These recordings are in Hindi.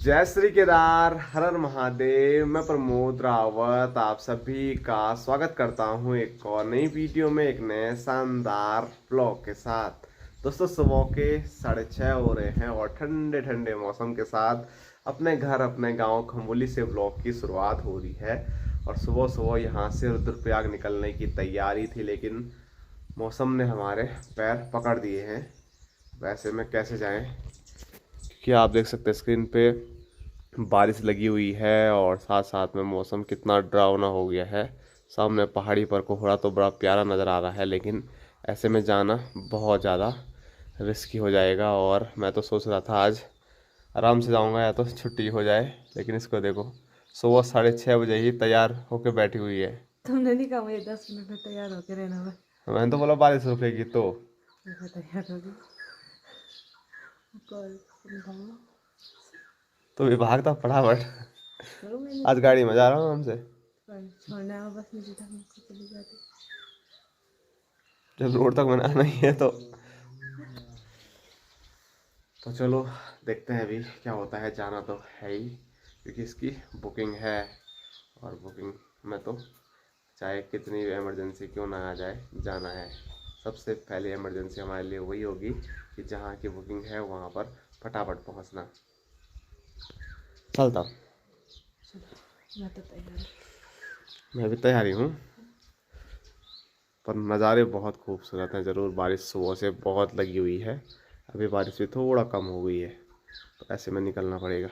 जय श्री केदार, हर हर महादेव। मैं प्रमोद रावत आप सभी का स्वागत करता हूं एक और नई वीडियो में, एक नए शानदार ब्लॉग के साथ। दोस्तों सुबह के 6:30 हो रहे हैं और ठंडे ठंडे मौसम के साथ अपने घर अपने गांव खम्बोली से ब्लॉग की शुरुआत हो रही है। और सुबह सुबह यहां से रुद्रप्रयाग निकलने की तैयारी थी, लेकिन मौसम ने हमारे पैर पकड़ दिए हैं। वैसे में कैसे जाएं, कि आप देख सकते हैं स्क्रीन पे बारिश लगी हुई है और साथ साथ में मौसम कितना डरावना हो गया है। सामने पहाड़ी पर कोहरा तो बड़ा प्यारा नज़र आ रहा है, लेकिन ऐसे में जाना बहुत ज़्यादा रिस्की हो जाएगा। और मैं तो सोच रहा था आज आराम से जाऊंगा या तो छुट्टी हो जाए, लेकिन इसको देखो सुबह 6:30 बजे ही तैयार होकर बैठी हुई है। तुमने नहीं कहा मुझे 10 मिनट में तैयार होकर रहना है। मैंने तो बोला बारिश रुकेगी तो तैयार होगी तो भी भागता फटाफट। मैंने आज गाड़ी में जा रहा हूँ हमसे, छोड़ना है बस मुझे चली जाती। जब रोड तक मैंने आना ही है तो चलो देखते हैं अभी क्या होता है। जाना तो है ही, क्योंकि इसकी बुकिंग है और बुकिंग में तो चाहे कितनी भी इमरजेंसी क्यों ना आ जाए, जाना है। सबसे पहले इमरजेंसी हमारे लिए वही होगी कि जहाँ की बुकिंग है वहाँ पर फटाफट पहुँचना। चलता मैं तो तैयार, मैं भी तैयारी हूँ, पर नज़ारे बहुत खूबसूरत हैं। ज़रूर बारिश सुबह से बहुत लगी हुई है, अभी बारिश भी थोड़ा कम हो गई है, तो ऐसे में निकलना पड़ेगा।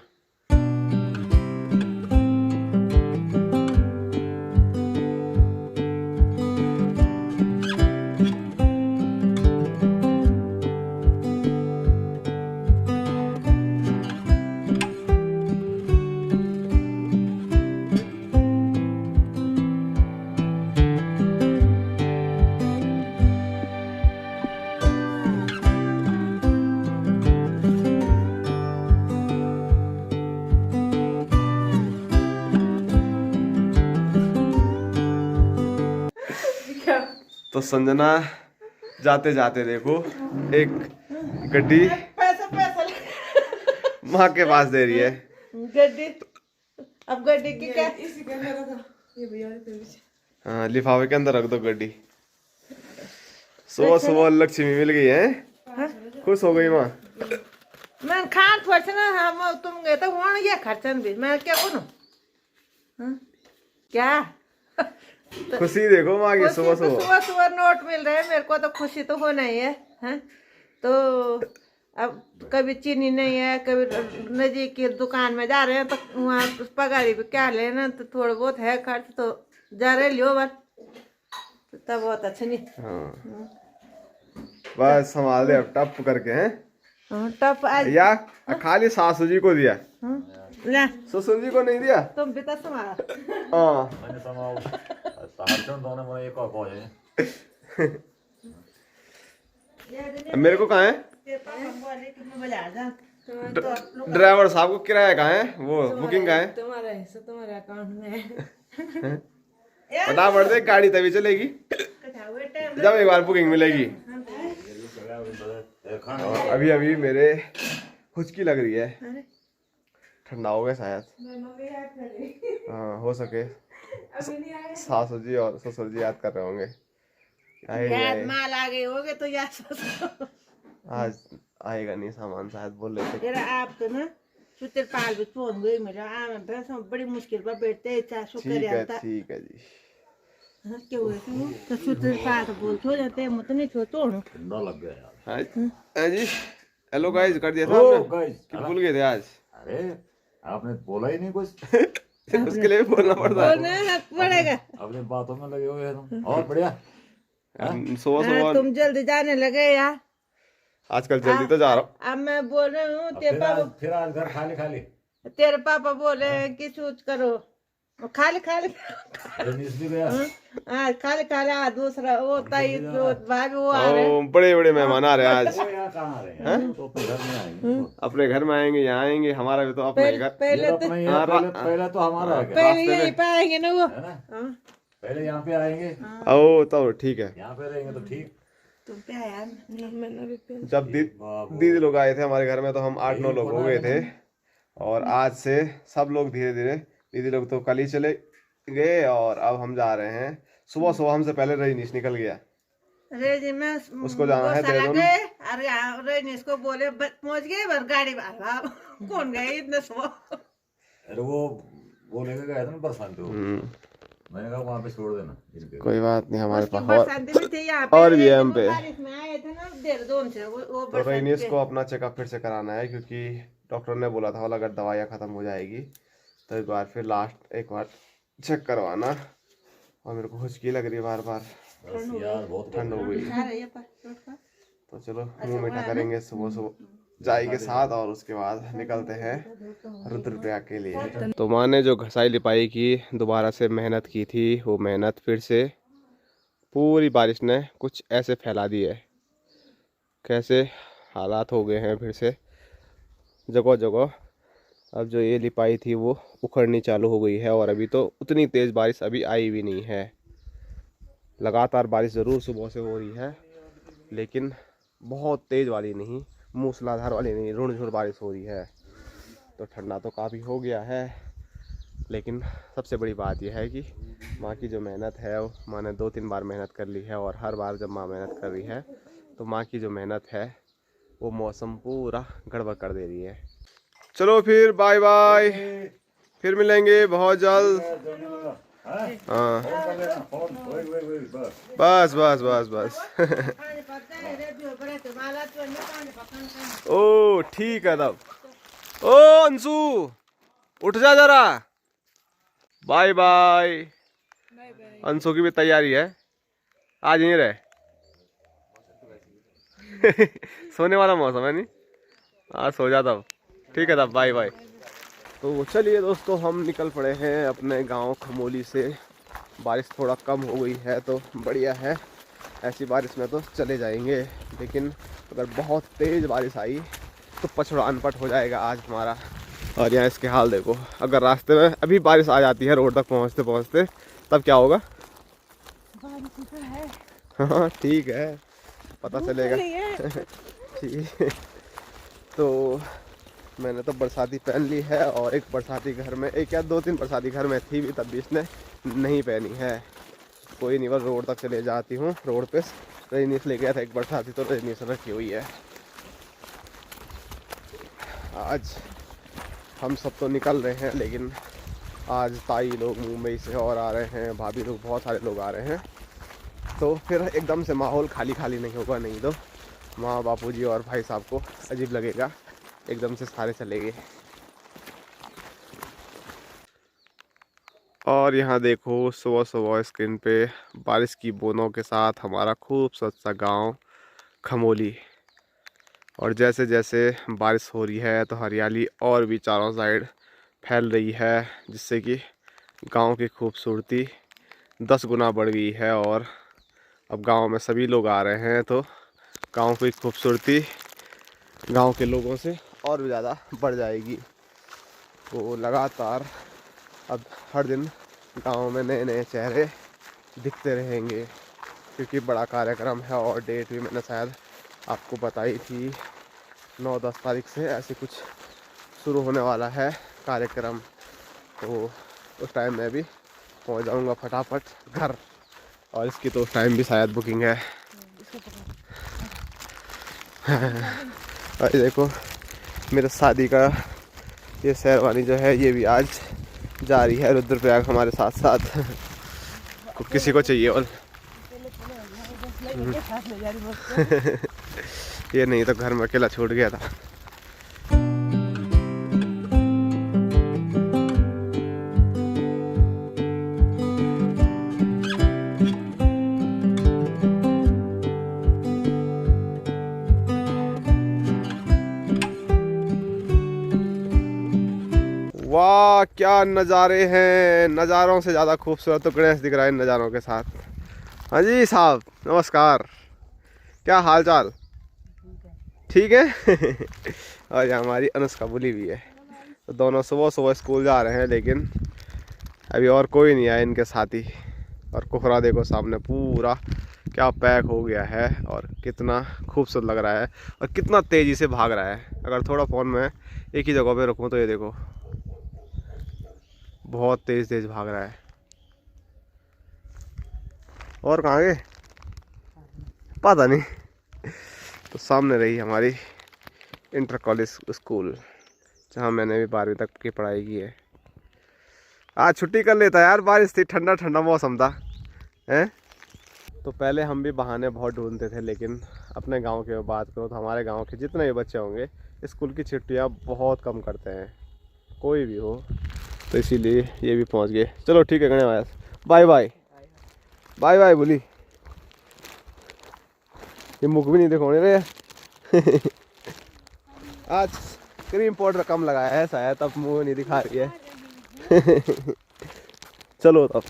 तो संजना जाते जाते देखो एक गड्डी पैसा माँ के पास दे रही है। गड्डी, अब गड्डी की क्या इसी के अंदर रखो, ये भैया के पीछे। हाँ, लिफाफे के अंदर रख दो गड्डी। सुबह सुबह लक्ष्मी मिल गई है, खुश हो गई माँ। मैं खान थोड़ा सा ना, हम तुम गए तो वहाँ ये खर्चन भी मैं क्या करूँ क्या खुशी देखो माँ की सुबह सुबह सुबह। सुबह नोट मिल रहे हैं, मेरे को तो खुशी तो होना ही है, हैं? तो अब कभी चीनी नहीं है, कभी नजीक की दुकान में जा रहे हैं तो वहाँ पगारी पे क्या लेना, तो थोड़ा बहुत है खर्च, तो जा रहे लियो बस, तो तब बहुत अच्छा नहीं। हाँ बस संभाल दे अब टप करके हैं। टप आज या खाली सासू जी को दिया, ले ससुर जी को नहीं दिया। तुम भी तो संभाल। हाँ मेरे को कहाँ है ड्राइवर साहब को किराया कहाँ है, वो बुकिंग कहाँ है? तुम्हारा हिस्सा तुम्हारे अकाउंट में फटाफट दे, गाड़ी तभी चलेगी जब एक बार बुकिंग मिलेगी। अभी अभी मेरे खुजकी लग रही है, ठंडा हो गया शायद। हाँ हो सके सासू जी और ससुर जी याद कर रहे होंगे। याद माल आ गए होगे तो याद आज आएगा नहीं सामान, शायद बोल रहे थे। तेरा आप तो ना सुतर पाल भी फोन गई मेरा बड़ी मुश्किल पर बैठते ठीक है जी। क्यों तो सुतर पाल तो बोल छो जाते हैं, मुझे नहीं छो तोड़ो ठंडा लग गया यार। हाँ जी, हेलो गाइस कर दिया था आपने कि भूल गए थे आज? अरे आपने बोला ही नहीं कुछ। उसके लिए भी बोलना पड़ता है, पड़ेगा। अपनी बातों में लगे हुए हैं तुम। और बढ़िया सुबह सुबह तुम जल्दी जाने लगे यार, आजकल जल्दी तो जा रहा हूँ। अब मैं बोल रही हूँ फिर आज घर खाली खाली। तेरे पापा बोले हैं कि सूच करो खाली खाली भी गया। आज खाली खाली दूसरा वो ताई भाभी वो आ रहे हैं। बड़े बड़े मेहमान आ रहे हैं आज। वो यहाँ कहाँ आ रहे हैं? तो अपने घर में आएंगे। अपने घर में आएंगे, यहाँ आएंगे, हमारा भी तो अपने घर। पहले ये तो अपना ही है, पहले तो हमारा है क्या? पहले यहीं पे आएंगे ना वो, है ना? पहले यहाँ पे आएंगे, ओ तो ठीक है। यहाँ पे रहेंगे तो ठीक। तुम पे आया मैंने भी पे। जब दीदी लोग आए थे हमारे घर में तो हम 8-9 लोग हो गए थे, और आज से सब लोग धीरे धीरे, दीदी लोग तो कल ही चले गए और अब हम जा रहे हैं। सुबह सुबह हमसे पहले रजनीश निकल गया। रेजी में उसको जाना है गौशाला देहरादून। गए। अरे रजनीश को बोले पहुंच गए पर गाड़ी वाला कौन गए इतने सुबह। अरे वो लेके गया था ना बरसात को, मैंने कहा वहाँ पे छोड़ देना इनके। कोई बात नहीं, हमारे उसकी पास बरसाती भी थी यहाँ पे। और भी है हम वो पे। बारिश में आए थे ना देहरादून से वो तो बरसाती रजनीश पे। को अपना चेकअप फिर से कराना है, क्योंकि डॉक्टर ने बोला था अगर दवाइयाँ ख़त्म हो जाएगी तो एक बार फिर एक बार चेक करवाना। और मेरे को खुशकी लग रही है बार बार, बस यार बहुत ठंड हो गई। आ रही है पर। तो चलो मुंह मीठा करेंगे सुबह सुबह चाय के साथ और उसके बाद निकलते हैं रुद्रप्रयाग के लिए। तो माँ ने जो घसाई लिपाई की दोबारा से मेहनत की थी, वो मेहनत फिर से पूरी बारिश ने कुछ ऐसे फैला दी है। कैसे हालात हो गए हैं फिर से जगह जगह। अब जो ये लिपाई थी वो उखड़नी चालू हो गई है और अभी तो उतनी तेज़ बारिश अभी आई भी नहीं है। लगातार बारिश ज़रूर सुबह से हो रही है, लेकिन बहुत तेज़ वाली नहीं, मूसलाधार वाली नहीं, रुण-झुण बारिश हो रही है। तो ठंडा तो काफ़ी हो गया है, लेकिन सबसे बड़ी बात यह है कि माँ की जो मेहनत है, वो माँ ने 2-3 बार मेहनत कर ली है और हर बार जब माँ मेहनत कर रही है तो माँ की जो मेहनत है वो मौसम पूरा गड़बड़ कर दे रही है। चलो फिर बाय बाय, फिर मिलेंगे बहुत जल्द। हाँ बस बस बस बस। ओ ठीक है तब। ओ अंशु उठ जा जरा, बाय बाय। अंशु की भी तैयारी है, आज नहीं रहे। सोने वाला मौसम है नहीं, आज सो जा तब। ठीक है तब, बाय बाय। तो चलिए दोस्तों, हम निकल पड़े हैं अपने गांव खमोली से। बारिश थोड़ा कम हो गई है तो बढ़िया है, ऐसी बारिश में तो चले जाएंगे, लेकिन अगर बहुत तेज़ बारिश आई तो पछड़ा अनपट हो जाएगा आज हमारा। और यहाँ इसके हाल देखो, अगर रास्ते में अभी बारिश आ जाती है रोड तक पहुँचते पहुँचते, तब क्या होगा? हाँ ठीक है, पता चलेगा। ठीक है। तो मैंने तो बरसाती पहन ली है और एक बरसाती घर में, एक या 2-3 बरसाती घर में थी भी, तब भी इसने नहीं पहनी है। कोई नहीं, बस रोड तक चले जाती हूँ। रोड पे रजनीश ले गया था एक बरसाती, तो रजनीश रखी हुई है। आज हम सब तो निकल रहे हैं, लेकिन आज ताई लोग मुंबई से और आ रहे हैं, भाभी लोग, बहुत सारे लोग आ रहे हैं। तो फिर एकदम से माहौल खाली खाली नहीं होगा, नहीं तो माँ बापूजी और भाई साहब को अजीब लगेगा, एकदम से सारे चले गए। और यहाँ देखो सुबह सुबह स्क्रीन पे बारिश की बूंदों के साथ हमारा खूबसूरत सा गांव खमोली। और जैसे जैसे बारिश हो रही है तो हरियाली और भी चारों साइड फैल रही है, जिससे कि गांव की खूबसूरती 10 गुना बढ़ गई है। और अब गांव में सभी लोग आ रहे हैं तो गांव की खूबसूरती गांव के लोगों से और भी ज़्यादा बढ़ जाएगी। तो लगातार अब हर दिन गांव में नए नए चेहरे दिखते रहेंगे, क्योंकि बड़ा कार्यक्रम है और डेट भी मैंने शायद आपको बताई थी, 9-10 तारीख से ऐसे कुछ शुरू होने वाला है कार्यक्रम। तो उस टाइम मैं भी पहुंच जाऊंगा फटाफट घर, और इसकी तो उस टाइम भी शायद बुकिंग है। और देखो मेरे शादी का ये शेरवानी जो है, ये भी आज जा रही है रुद्रप्रयाग हमारे साथ साथ। किसी को चाहिए और ये नहीं तो घर में अकेला छूट गया था। वाह क्या नज़ारे हैं, नज़ारों से ज़्यादा खूबसूरत तो गणेश दिख रहा है इन नज़ारों के साथ। हाँ जी साहब नमस्कार, क्या हाल चाल? ठीक है। और ये हमारी अनुष्का बुली भी है। तो दोनों सुबह सुबह स्कूल जा रहे हैं, लेकिन अभी और कोई नहीं आया इनके साथी। और कोहरा देखो सामने पूरा क्या पैक हो गया है, और कितना खूबसूरत लग रहा है और कितना तेज़ी से भाग रहा है। अगर थोड़ा फ़ोन में एक ही जगह पे रुकूं तो ये देखो बहुत तेज तेज भाग रहा है। और कहाँ गए पता नहीं। तो सामने रही हमारी इंटर कॉलेज स्कूल जहाँ मैंने भी 12वीं तक की पढ़ाई की है। आज छुट्टी कर लेता यार, बारिश थी, ठंडा ठंडा मौसम था हैं। तो पहले हम भी बहाने बहुत ढूंढते थे, लेकिन अपने गांव की बात करो तो हमारे गांव के जितने भी बच्चे होंगे स्कूल की छुट्टियां बहुत कम करते हैं, कोई भी हो। तो इसीलिए ये भी पहुंच गए। चलो ठीक है गणे भाई, बाय बाय बाय बाय बोली। ये मुख भी नहीं दिखाने रहे। आज क्रीम पाउडर कम लगाया है शायद, तब मुँह नहीं दिखा रही है। चलो तब।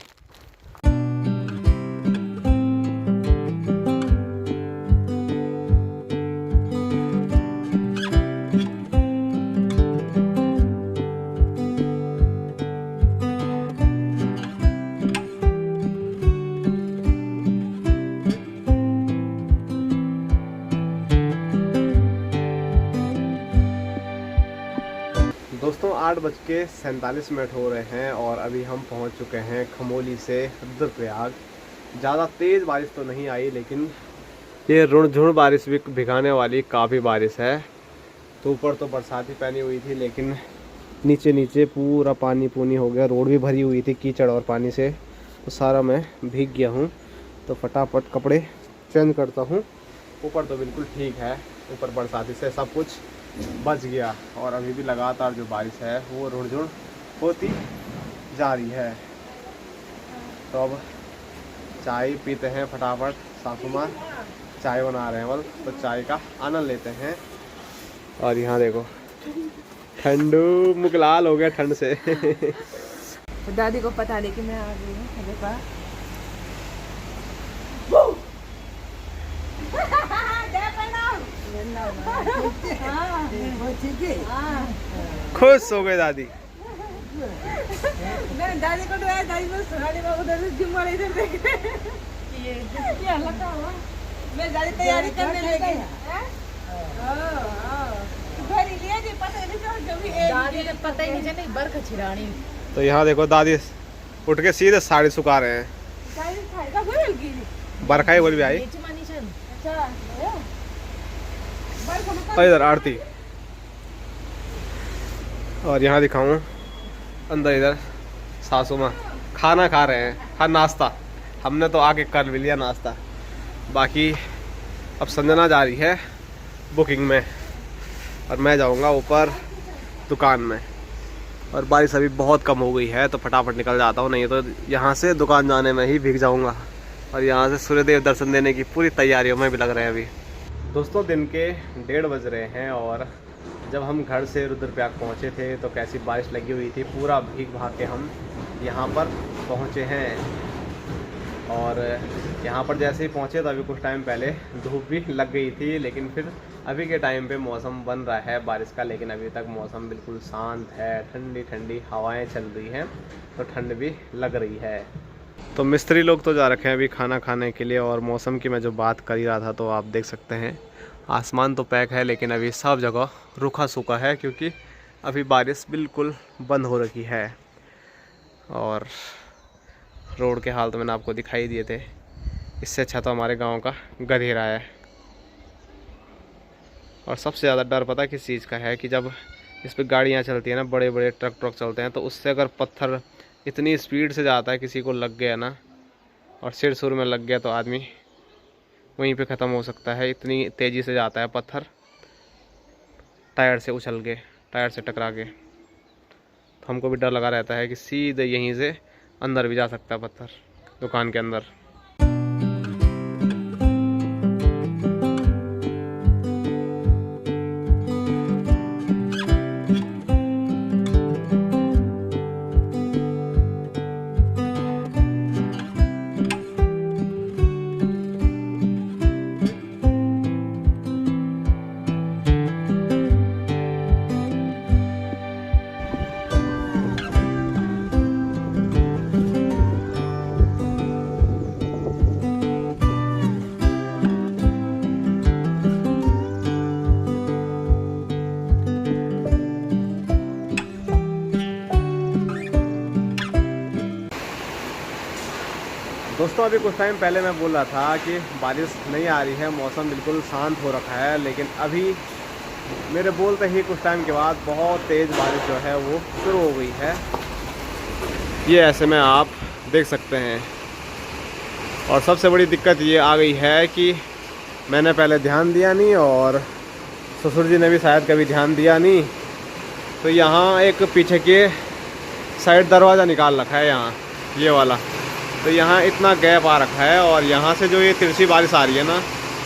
दोस्तों 8:47 हो रहे हैं और अभी हम पहुंच चुके हैं खमोली से रुद्रप्रयाग। ज़्यादा तेज़ बारिश तो नहीं आई, लेकिन ये रुणझुण बारिश भी भिगाने वाली काफ़ी बारिश है। तो ऊपर तो बरसात ही पहनी हुई थी, लेकिन नीचे नीचे पूरा पानी पूनी हो गया। रोड भी भरी हुई थी कीचड़ और पानी से, तो सारा मैं भीग गया हूँ। तो फटाफट कपड़े चेंज करता हूँ। ऊपर तो बिल्कुल ठीक है, ऊपर बरसाती से सब कुछ बच गया। और अभी भी लगातार जो बारिश है वो रुड़झुड़ होती जा रही है। तो अब चाय पीते हैं फटाफट। सासू माँ चाय बना रहे हैं बल, तो चाय का आनंद लेते हैं। और यहाँ देखो ठंडू मुख लाल हो गया ठंड से। तो दादी को पता नहीं कि मैं आ गई हूँ मेरे पास। खुश हो गए दादी। मैं दादी को डराया, दादी को सुनाने में उधर से जिम वाले इधर देख ये क्या लगा हुआ। मैं दादी तैयारी करने लगी। भरी लिया जी, पता नहीं जो भी दादी ने पता ही नहीं चला बरखा छिड़ानी। तो यहाँ देखो दादी उठ के सीधे साड़ी सुखा रहे हैं। बरखा ही बोल भी आई। और इधर आरती। और यहाँ दिखाऊं अंदर, इधर सासू माँ खाना खा रहे हैं। हाँ नाश्ता हमने तो आके कर भी लिया नाश्ता। बाकी अब संजना जा रही है बुकिंग में और मैं जाऊंगा ऊपर दुकान में। और बारिश अभी बहुत कम हो गई है, तो फटाफट निकल जाता हूँ, नहीं तो यहाँ से दुकान जाने में ही भीग जाऊंगा। और यहाँ से सूर्यदेव दर्शन देने की पूरी तैयारियों में भी लग रहे हैं अभी। दोस्तों दिन के 1:30 बज रहे हैं और जब हम घर से रुद्रप्रयाग पहुँचे थे तो कैसी बारिश लगी हुई थी। पूरा भीग भाग के हम यहाँ पर पहुँचे हैं। और यहाँ पर जैसे ही पहुँचे तो अभी कुछ टाइम पहले धूप भी लग गई थी, लेकिन फिर अभी के टाइम पे मौसम बन रहा है बारिश का। लेकिन अभी तक मौसम बिल्कुल शांत है, ठंडी ठंडी हवाएं चल रही हैं, तो ठंड भी लग रही है। तो मिस्त्री लोग तो जा रखे हैं अभी खाना खाने के लिए। और मौसम की मैं जो बात कर ही रहा था, तो आप देख सकते हैं आसमान तो पैक है, लेकिन अभी सब जगह रूखा सूखा है, क्योंकि अभी बारिश बिल्कुल बंद हो रखी है। और रोड के हाल तो मैंने आपको दिखाई दिए थे। इससे अच्छा तो हमारे गांव का गधेरा है। और सबसे ज़्यादा डर पता किस चीज़ का है कि जब इस पर गाड़ियाँ चलती हैं ना, बड़े बड़े ट्रक चलते हैं, तो उससे अगर पत्थर इतनी स्पीड से जाता है, किसी को लग गया ना और सिर सुर में लग गया तो आदमी वहीं पे ख़त्म हो सकता है। इतनी तेज़ी से जाता है पत्थर, टायर से उछल के, टायर से टकरा के। तो हमको भी डर लगा रहता है कि सीधे यहीं से अंदर भी जा सकता है पत्थर, दुकान के अंदर। दोस्तों अभी कुछ टाइम पहले मैं बोल रहा था कि बारिश नहीं आ रही है, मौसम बिल्कुल शांत हो रखा है, लेकिन अभी मेरे बोलते ही कुछ टाइम के बाद बहुत तेज़ बारिश जो है वो शुरू हो गई है। ये ऐसे में आप देख सकते हैं। और सबसे बड़ी दिक्कत ये आ गई है कि मैंने पहले ध्यान दिया नहीं और ससुर जी ने भी शायद कभी ध्यान दिया नहीं। तो यहाँ एक पीछे के साइड दरवाज़ा निकाल रखा है, यहाँ ये वाला। तो यहाँ इतना गैप आ रखा है और यहाँ से जो ये तिरछी बारिश आ रही है ना,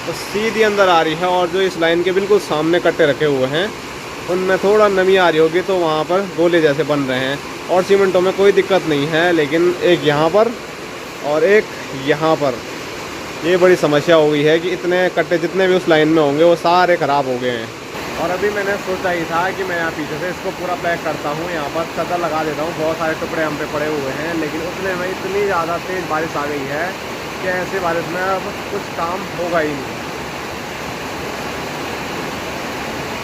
तो सीधी अंदर आ रही है। और जो इस लाइन के बिल्कुल सामने कट्टे रखे हुए हैं उनमें थोड़ा नमी आ रही होगी, तो वहाँ पर गोले जैसे बन रहे हैं। और सीमेंटों में कोई दिक्कत नहीं है, लेकिन एक यहाँ पर और एक यहाँ पर ये बड़ी समस्या हो गई है कि इतने कट्टे जितने भी उस लाइन में होंगे वो सारे ख़राब हो गए हैं। और अभी मैंने सोचा ही था कि मैं यहाँ पीछे से इसको पूरा पैक करता हूँ, यहाँ पर चादर लगा देता हूँ। बहुत सारे टुकड़े हम पे पड़े हुए हैं, लेकिन उतने में इतनी ज़्यादा तेज़ बारिश आ गई है कि ऐसी बारिश में अब कुछ काम होगा ही नहीं।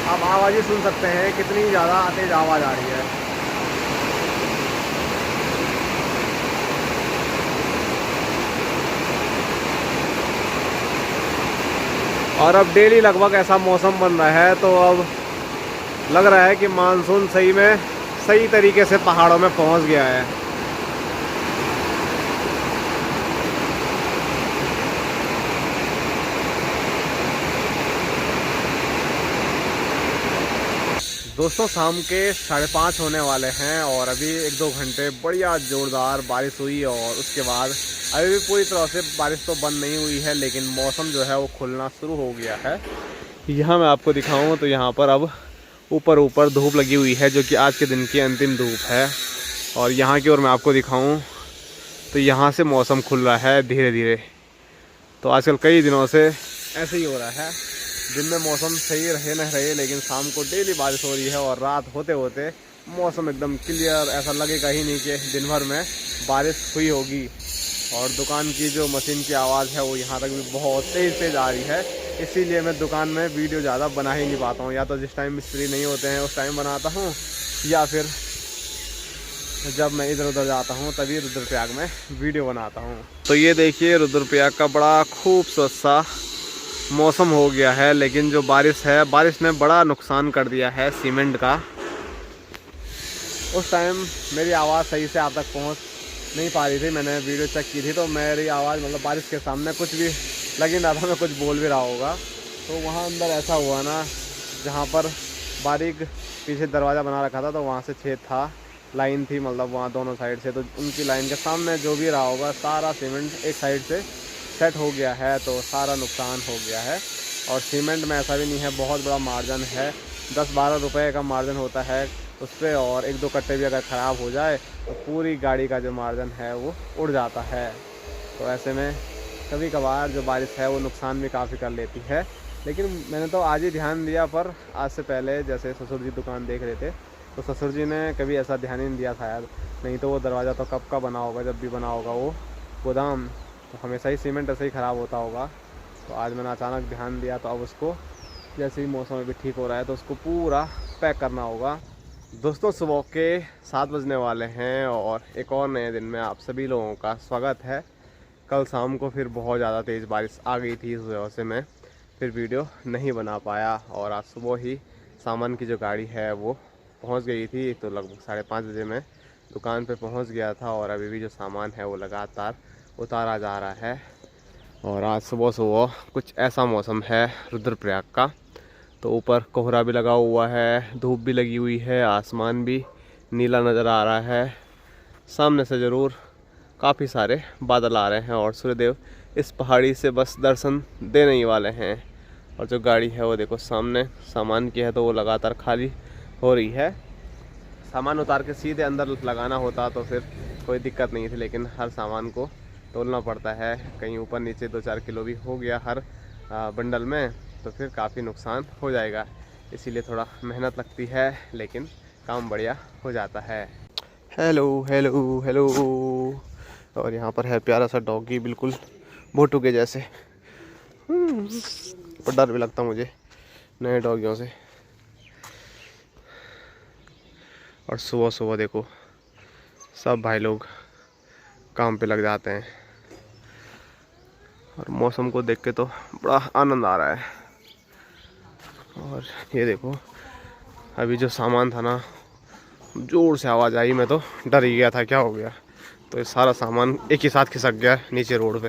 आप आवाज़ ही सुन सकते हैं कितनी ज़्यादा तेज़ आवाज़ आ रही है। और अब डेली लगभग ऐसा मौसम बन रहा है, तो अब लग रहा है कि मानसून सही में सही तरीके से पहाड़ों में पहुंच गया है। दोस्तों शाम के 5:30 होने वाले हैं और अभी 1-2 घंटे बढ़िया ज़ोरदार बारिश हुई और उसके बाद अभी भी पूरी तरह से बारिश तो बंद नहीं हुई है, लेकिन मौसम जो है वो खुलना शुरू हो गया है। यहाँ मैं आपको दिखाऊं तो यहाँ पर अब ऊपर धूप लगी हुई है, जो कि आज के दिन की अंतिम धूप है। और यहाँ की ओर मैं आपको दिखाऊं तो यहाँ से मौसम खुल रहा है धीरे धीरे। तो आजकल कई दिनों से ऐसे ही हो रहा है, दिन में मौसम सही रहे न रहे, लेकिन शाम को डेली बारिश हो रही है और रात होते होते मौसम एकदम क्लियर, ऐसा लगेगा ही नहीं कि दिन भर में बारिश हुई होगी। और दुकान की जो मशीन की आवाज़ है वो यहाँ तक भी बहुत तेज़ आ रही है, इसीलिए मैं दुकान में वीडियो ज़्यादा बना ही नहीं पाता हूँ। या तो जिस टाइम मिस्त्री नहीं होते हैं उस टाइम बनाता हूँ, या फिर जब मैं इधर उधर जाता हूँ तभी रुद्रप्रयाग में वीडियो बनाता हूँ। तो ये देखिए रुद्रप्रयाग का बड़ा खूबसूरत सा मौसम हो गया है, लेकिन जो बारिश है, बारिश ने बड़ा नुकसान कर दिया है सीमेंट का। उस टाइम मेरी आवाज़ सही से आप तक पहुँच नहीं पा रही थी, मैंने वीडियो चेक की थी, तो मेरी आवाज़ मतलब बारिश के सामने कुछ भी लग नहीं रहा था, मैं कुछ बोल भी रहा होगा। तो वहाँ अंदर ऐसा हुआ ना, जहाँ पर बारीक पीछे दरवाज़ा बना रखा था, तो वहाँ से छेद था, लाइन थी मतलब वहाँ दोनों साइड से, तो उनकी लाइन के सामने जो भी रहा होगा सारा सीमेंट एक साइड से सेट हो गया है, तो सारा नुकसान हो गया है। और सीमेंट में ऐसा भी नहीं है, बहुत बड़ा मार्जिन है, 10-12 रुपए का मार्जिन होता है उस पर। और 1-2 कट्टे भी अगर ख़राब हो जाए तो पूरी गाड़ी का जो मार्जिन है वो उड़ जाता है। तो ऐसे में कभी कभार जो बारिश है वो नुकसान भी काफ़ी कर लेती है। लेकिन मैंने तो आज ही ध्यान दिया, पर आज से पहले जैसे ससुर जी दुकान देख रहे थे तो ससुर जी ने कभी ऐसा ध्यान ही नहीं दिया शायद, नहीं तो वो दरवाज़ा तो कब का बना होगा, जब भी बना होगा वो गोदाम, तो हमेशा ही सीमेंट ऐसे ही ख़राब होता होगा। तो आज मैंने अचानक ध्यान दिया, तो अब उसको जैसे ही मौसम भी ठीक हो रहा है तो उसको पूरा पैक करना होगा। दोस्तों सुबह के 7 बजने वाले हैं और एक और नए दिन में आप सभी लोगों का स्वागत है। कल शाम को फिर बहुत ज़्यादा तेज़ बारिश आ गई थी, इस वजह से मैं फिर वीडियो नहीं बना पाया। और आज सुबह ही सामान की जो गाड़ी है वो पहुंच गई थी, तो लगभग 5:30 बजे मैं दुकान पे पहुंच गया था। और अभी भी जो सामान है वो लगातार उतारा जा रहा है। और आज सुबह सुबह कुछ ऐसा मौसम है रुद्रप्रयाग का, तो ऊपर कोहरा भी लगा हुआ है, धूप भी लगी हुई है, आसमान भी नीला नज़र आ रहा है। सामने से ज़रूर काफ़ी सारे बादल आ रहे हैं और सूर्यदेव इस पहाड़ी से बस दर्शन देने ही वाले हैं। और जो गाड़ी है वो देखो सामने सामान की है, तो वो लगातार खाली हो रही है। सामान उतार के सीधे अंदर लगाना होता तो फिर कोई दिक्कत नहीं थी, लेकिन हर सामान को तोलना पड़ता है, कहीं ऊपर नीचे 2-4 किलो भी हो गया हर बंडल में तो फिर काफ़ी नुकसान हो जाएगा। इसीलिए थोड़ा मेहनत लगती है, लेकिन काम बढ़िया हो जाता है। Hello hello hello. और यहाँ पर है प्यारा सा डॉगी, बिल्कुल भोटू के जैसे, पर डर भी लगता मुझे नए डॉगियों से। और सुबह सुबह देखो सब भाई लोग काम पे लग जाते हैं। और मौसम को देख के तो बड़ा आनंद आ रहा है। और ये देखो अभी जो सामान था ना, जोर से आवाज़ आई, मैं तो डर ही गया था क्या हो गया। तो ये सारा सामान एक ही साथ खिसक गया नीचे रोड पे।